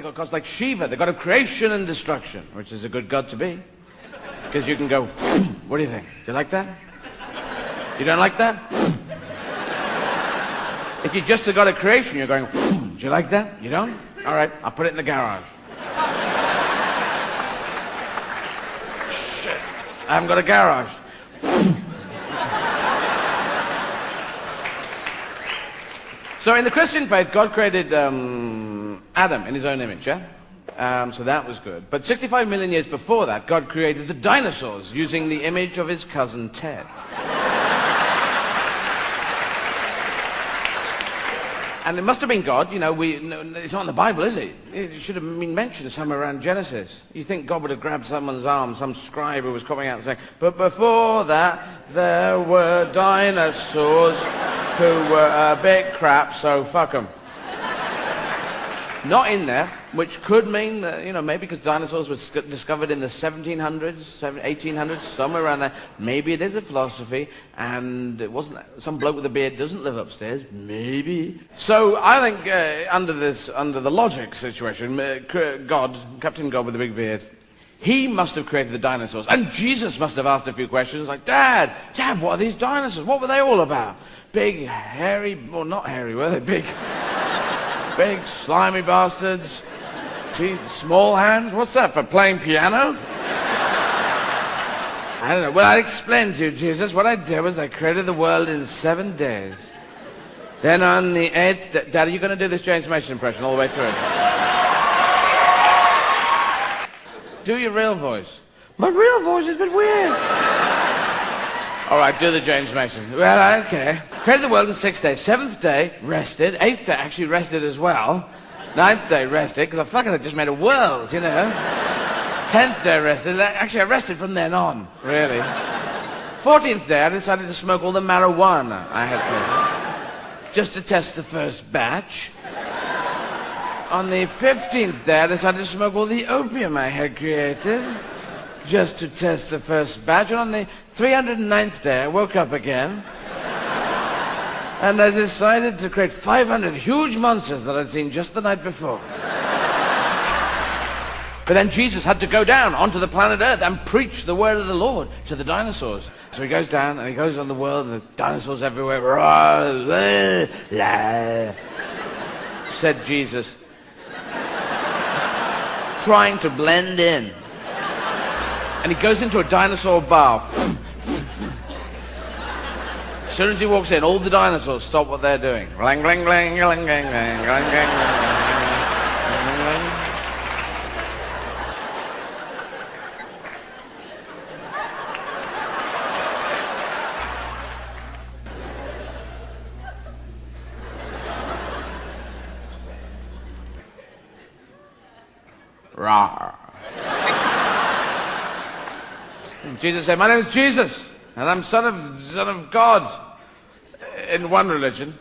got gods like Shiva, the god of creation and destruction, which is a good god to be. Because you can go, what do you think? Do you like that? You don't like that? If you're just the god of creation, you're going, do you like that? You don't? All right, I'll put it in the garage. Shit, I haven't got a garage. So in the Christian faith, God created Adam in his own image, yeah? So that was good. But 65 million years before that, God created the dinosaurs using the image of his cousin Ted. And it must have been God, you know, it's not in the Bible, is it? It should have been mentioned somewhere around Genesis. You think God would have grabbed someone's arm, some scribe who was coming out and saying, but before that, there were dinosaurs who were a bit crap, so fuck them. Not in there, which could mean that, you know, maybe because dinosaurs were discovered in the 1700s, 1800s, somewhere around there. Maybe it is a philosophy, and it wasn't. Some bloke with a beard doesn't live upstairs. Maybe. So I think under the logic situation, Captain God with the big beard, he must have created the dinosaurs, and Jesus must have asked a few questions like, Dad, what are these dinosaurs? What were they all about? Big, hairy, well, not hairy, were they? Big, slimy bastards. See, small hands. What's that, for playing piano? I don't know. Well, I explained to you, Jesus. What I did was I created the world in 7 days. Then on the 8th day... Dad, are you going to do this James Mason impression all the way through? Do your real voice. My real voice is a bit weird. All right, do the James Mason. Well, okay. Created the world in 6 days. 7th day, rested. 8th day, actually rested as well. 9th day, rested, because I fucking had just made a world, you know. 10th day, rested. Actually, I rested from then on, really. 14th day, I decided to smoke all the marijuana I had created, just to test the first batch. On the 15th day, I decided to smoke all the opium I had created, just to test the first batch. And on the 309th day, I woke up again. And I decided to create 500 huge monsters that I'd seen just the night before. But then Jesus had to go down onto the planet Earth and preach the word of the Lord to the dinosaurs. So he goes down and he goes on the world and there's dinosaurs everywhere. Said Jesus, trying to blend in. And he goes into a dinosaur bar. As soon as he walks in, all the dinosaurs stop what they're doing. Glang, glang, glang, glang, glang, glang, glang, glang, glang. Rawr. Jesus said, my name is Jesus, and I'm son of God. In one religion.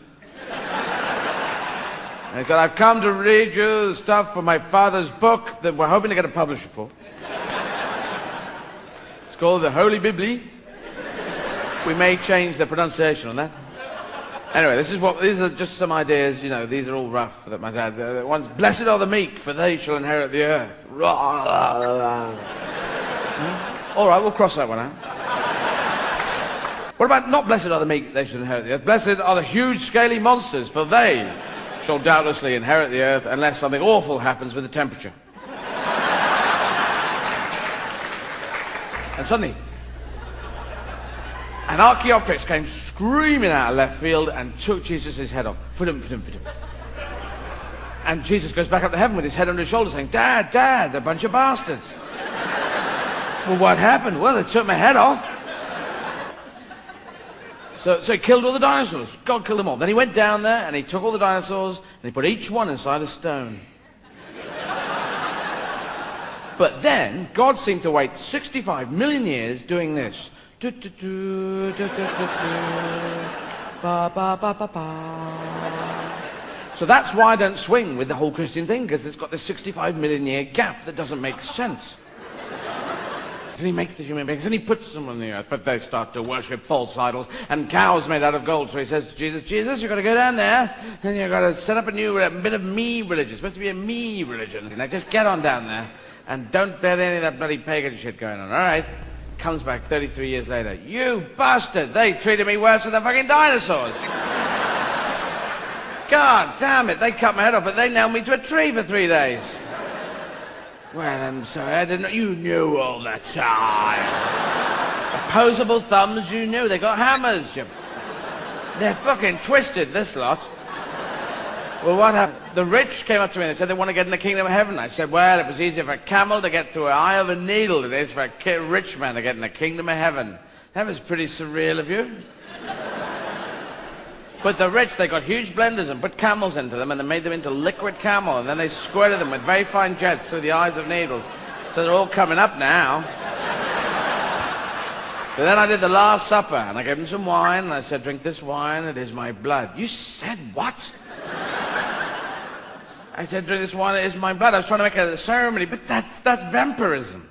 And he said, I've come to read you the stuff from my father's book that we're hoping to get a publisher for. It's called the Holy Bible. We may change the pronunciation on that. Anyway, these are just some ideas, you know, these are all rough that my dad, one's, blessed are the meek, for they shall inherit the earth. All right, we'll cross that one out. What about not blessed are the meek, they shall inherit the earth? Blessed are the huge, scaly monsters, for they shall doubtlessly inherit the earth unless something awful happens with the temperature. And suddenly, an Archaeopteryx came screaming out of left field and took Jesus' head off. Fudum, fudum, fudum. And Jesus goes back up to heaven with his head on his shoulder saying, Dad, they're a bunch of bastards. Well, what happened? Well, they took my head off. So he killed all the dinosaurs. God killed them all. Then he went down there and he took all the dinosaurs and he put each one inside a stone. But then God seemed to wait 65 million years doing this. So that's why I don't swing with the whole Christian thing, because it's got this 65 million year gap that doesn't make sense. and he makes the human beings, and he puts them on the earth, but they start to worship false idols and cows made out of gold. So he says to Jesus, Jesus, you've got to go down there, and you've got to set up a new bit of me religion. It's supposed to be a me religion. Now just get on down there, and don't let any of that bloody pagan shit going on, all right? Comes back 33 years later. You bastard! They treated me worse than the fucking dinosaurs. God damn it, they cut my head off, but they nailed me to a tree for 3 days. Well, I'm sorry, I didn't know. You knew all the time. Opposable thumbs, you knew. They got hammers. They're fucking twisted, this lot. Well, what happened? The rich came up to me and they said they want to get in the kingdom of heaven. I said, well, it was easier for a camel to get through an eye of a needle than it is for a rich man to get in the kingdom of heaven. That was pretty surreal of you. But the rich, they got huge blenders and put camels into them and they made them into liquid camel, and then they squirted them with very fine jets through the eyes of needles. So they're all coming up now. But then I did the Last Supper and I gave them some wine and I said, drink this wine, it is my blood. You said what? I said, drink this wine, it is my blood. I was trying to make a ceremony, but that's vampirism.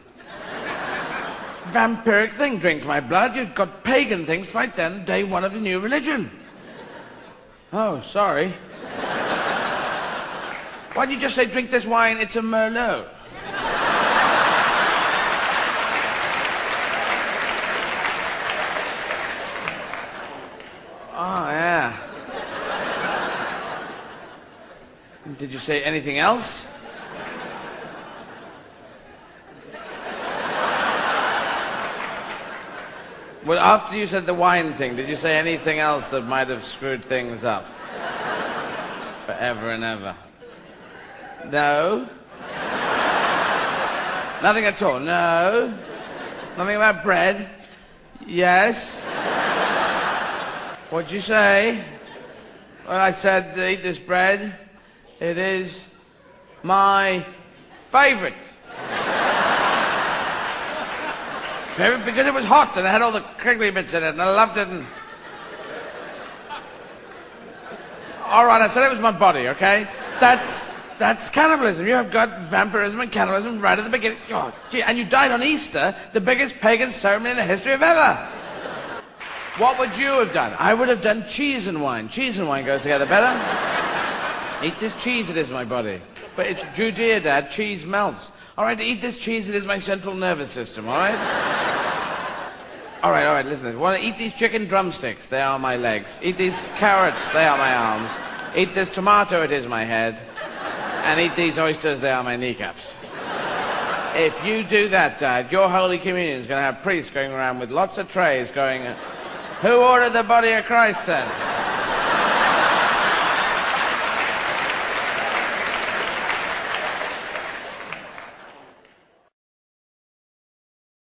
Vampiric thing, drink my blood. You've got pagan things right then, day one of the new religion. Oh, sorry. Why did you just say, drink this wine, it's a Merlot? Oh, yeah. Did you say anything else? Well, after you said the wine thing, did you say anything else that might have screwed things up? Forever and ever. No? Nothing at all? No? Nothing about bread? Yes? What'd you say? Well, I said, eat this bread. It is my favorite. Because it was hot and it had all the crinkly bits in it and I loved it. And... All right, I said it was my body, okay? That's cannibalism. You have got vampirism and cannibalism right at the beginning. Oh, gee, and you died on Easter, the biggest pagan ceremony in the history of ever. What would you have done? I would have done cheese and wine. Cheese and wine goes together better. Eat this cheese, it is my body. But it's Judea, Dad. Cheese melts. All right, eat this cheese, it is my central nervous system, all right? All right, listen. Well, eat these chicken drumsticks, they are my legs. Eat these carrots, they are my arms. Eat this tomato, it is my head. And eat these oysters, they are my kneecaps. If you do that, Dad, your Holy Communion is going to have priests going around with lots of trays going, who ordered the body of Christ then?